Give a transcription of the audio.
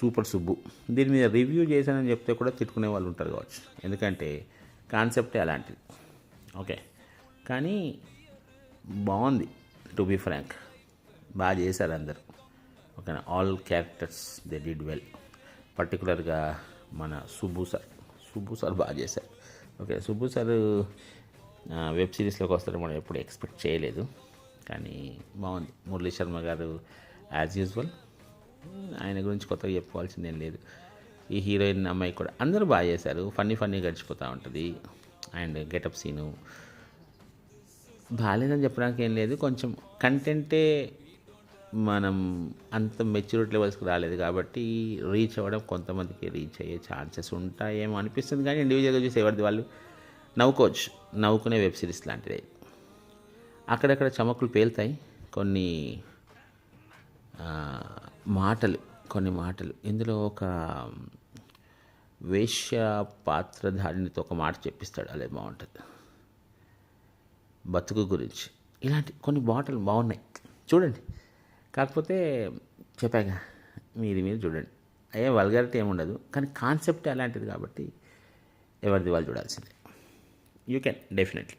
Super Subbu. దీని మీద review చేశానని చెప్తే కూడా తిట్టుకునే వాళ్ళు ఉంటారు కావచ్చు, ఎందుకంటే కాన్సెప్టే అలాంటిది. ఓకే, కానీ బాగుంది. టు బీ ఫ్రాంక్, బాగా చేశారు అందరు. ఓకేనా, all characters they did well. పర్టికులర్గా మన సుబ్బు సార్ బాగా చేశారు. ఓకే, సుబ్బు సార్ వెబ్ సిరీస్లోకి వస్తారో మనం ఎప్పుడు ఎక్స్పెక్ట్ చేయలేదు, కానీ బాగుంది. మురళీ శర్మ గారు యాజ్ యూజువల్, ఆయన గురించి కొత్తగా చెప్పుకోవాల్సిందేం లేదు. ఈ హీరోయిన్ అమ్మాయి కూడా అందరూ బాగా చేశారు. ఫన్నీ గడిచిపోతూ ఉంటుంది. అండ్ గెటప్ సీను బాగాలేదని చెప్పడానికి ఏం లేదు, కొంచెం కంటెంటే మనం అంత మెచ్యూరిటీ లెవెల్స్కి రాలేదు కాబట్టి రీచ్ అవ్వడం కొంతమందికి రీచ్ అయ్యే ఛాన్సెస్ ఉంటాయేమో అనిపిస్తుంది. కానీ ఇండివిజువల్గా చూసి ఎవరిది వాళ్ళు నవ్వుకోవచ్చు. నవ్వుకునే వెబ్ సిరీస్ లాంటిది. అక్కడక్కడ చమకులు పేలుతాయి. కొన్ని మాటలు ఇందులో ఒక వేశ్య పాత్రధారినితో ఒక మాట చెప్పిస్తాడు, అదే బాగుంటుంది. బతుకు గురించి ఇలాంటి కొన్ని మాటలు బాగున్నాయి, చూడండి. కాకపోతే చెప్పాక మీరు చూడండి, వల్గారిటీ ఏముండదు, కానీ కాన్సెప్ట్ అలాంటిది కాబట్టి ఎవరిది వాళ్ళు చూడాల్సిందే. You can definitely.